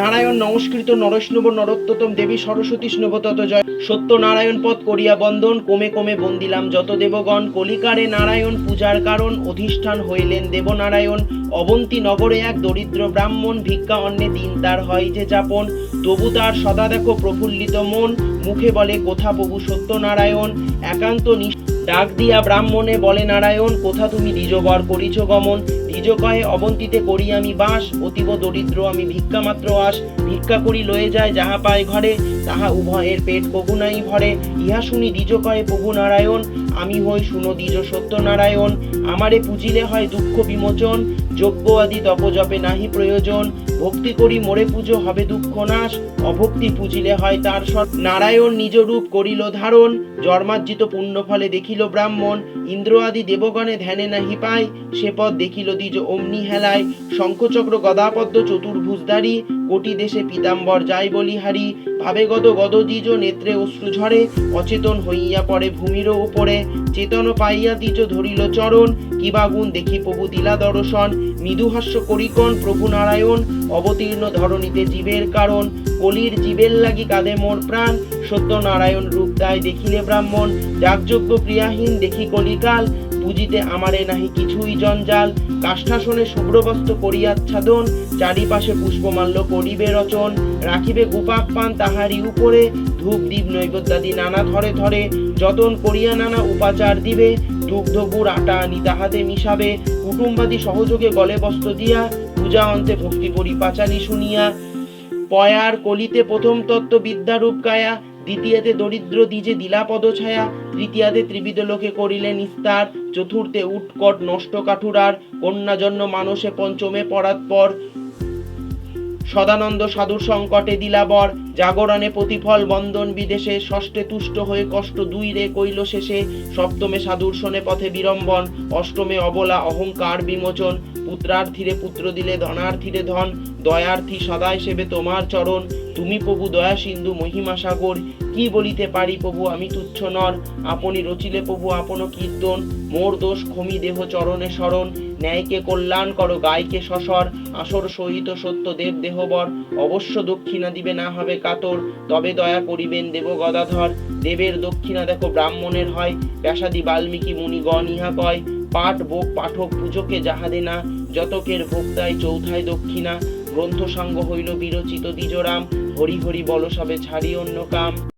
নারায়ণ নমস্কৃত নরস্নব নরোত্তম দেবী সরস্বতী স্নব তত জয়। সত্য নারায়ণ পদ করিয়া বন্দন, কমে কমে বন্দিলাম যত দেবগণ। কলিকারে নারায়ণ পূজার কারণ, অধিষ্ঠান হইলেন দেবনারায়ণ। অবন্তী নগরে এক দরিদ্র ব্রাহ্মণ, ভিক্ষা অন্নে দিন তার হয় যে যাপন। তবু তার সদা দেখো প্রফুল্লিত মন, মুখে বলে কোথা প্রভু সত্যনারায়ণ। একান্ত ডাক দিয়া ব্রাহ্মণে বলে নারায়ণ, কোথা তুমি দ্বিজবর করিছ গমন। দ্বিজ কহে অবন্তীতে করি আমি বাস, অতীব দরিদ্র আমি ভিক্ষা মাত্র আস। ভিক্ষা করি লয়ে যায় যাহা পায় ঘরে, তাহা উভয়ের পেট কভু নাই ভরে। ইহা শুনি দ্বিজ কহে প্রভু নারায়ণ, আমি হই শুনো দ্বিজ সত্যনারায়ণ। আমারে পুজিলে হয় দুঃখ বিমোচন, যজ্ঞ আদি তপ জপে নাহি প্রয়োজন। ভক্তি করি মোরে পুজো হবে দুঃখ নাশ, অভক্তি পুজিলে হয় তার সৎ। নারায়ণ নিজ রূপ করিল ধারণ, জন্মার্জিত পুণ্য ফলে দেখিল ব্রাহ্মণ। ইন্দ্র আদি দেবগণে ধ্যানে নাহি পায়, সে পদ দেখিল দ্বিজ অমনি হেলায়। শঙ্খচক্র গদাপদ্ম চতুর্ভুজধারী, কোটি দেশে পীতাম্বর যায় বলিহারি। ভাবে গদ গদ দ্বিজ নেত্রে অশ্রু ঝরে, অচেতন হইয়া পড়ে ভূমির উপরে। চেতন পাইয়া দ্বিজ ধরিল চরণ, কিবা গুণ দেখি প্রভু দিলা দর্শন। মৃদুহাস্য করিকন প্রভু নারায়ণ, অবতীর্ণ ধরণীতে জীবের কারণ। কলির জীবের লাগি কাঁদে মোর প্রাণ, সত্যনারায়ণ রূপ তাই দেখিলে ব্রাহ্মণ। যাগযজ্ঞ ক্রিয়াহীন দেখি কলিকাল, বুঝিতে আমারে নাহি কিছুই জঞ্জাল। কাষ্ঠাসনে শুভ্রবস্ত্র করিয়াচ্ছাদন, চারিপাশে পুষ্পমাল্য করিবে রচন। রাখিবে গোপাক পান তাহারি উপরে, ধূপ দীপ নৈবেদ্যাদি নানা ধরে ধরে। যতন করিয়া নানা উপাচার দিবে, দুগ্ধ গুড় আটা আনি তাহাতে মিশাবে। কুটুম্বাদি সহযোগে গলে বস্ত্র দিয়া, পূজা অন্তে ভক্তি করি পাঁচালি শুনিয়া। পয়ার কলিতে প্রথম তত্ত্ব বিদ্যারূপ গায়া, দ্বিতীয়াতে দরিদ্র দ্বিজে দিলা পদছায়া। তৃতীয়াতে ত্রিবিধ লোকে করিলে নিস্তার, চতুর্থে উৎকট নষ্ট কাঠুরার। কন্যা জন্ম মানসে পঞ্চমে পরাৎপর, সদানন্দ সাধুর সংকটে দিলাবর। জাগরণে প্রতিফল বন্দন বিদেশে, ষষ্ঠে তুষ্ট হয়ে কষ্ট দুই রে কইল শেষে। সপ্তমে সাধুর শোনে পথে বিড়ম্বন, অষ্টমে অবলা অহংকার বিমোচন। পুত্রার্থীরে পুত্র দিলে ধনার্থীরে ধন, দয়ার্থী সদায় সেবে তোমার চরণ। তুমি প্রভু দয়া সিন্ধু মহিমা সাগর, কি বলিতে পারি প্রভু আমি তুচ্ছ নর। আপনি রচিলে প্রভু আপন কীর্তন, মোর দোষ ক্ষমি দেহ চরণে শরণ। ন্যায়কে কল্যাণ করো গায়কে সসর, আসর সহিত সত্য দেব দেহবর। অবশ্য দক্ষিণা দিবে না হবে কাতর, তবে দয়া করিবেন দেব গদাধর। দেবের দক্ষিণা দেখো ব্রাহ্মণের হয়, ব্যাসাদি বাল্মীকি মুনিগণ ইহা কয়। পাঠ ভোগ পাঠক পূজকে যাহাদে না, যতকের ভোক্তায় চৌথায় দক্ষিণা। গ্রন্থ সাঙ্গ হইল বিরচিত দ্বিজরাম, হরি হরি বল সবে ছাড়ি অন্য কাম।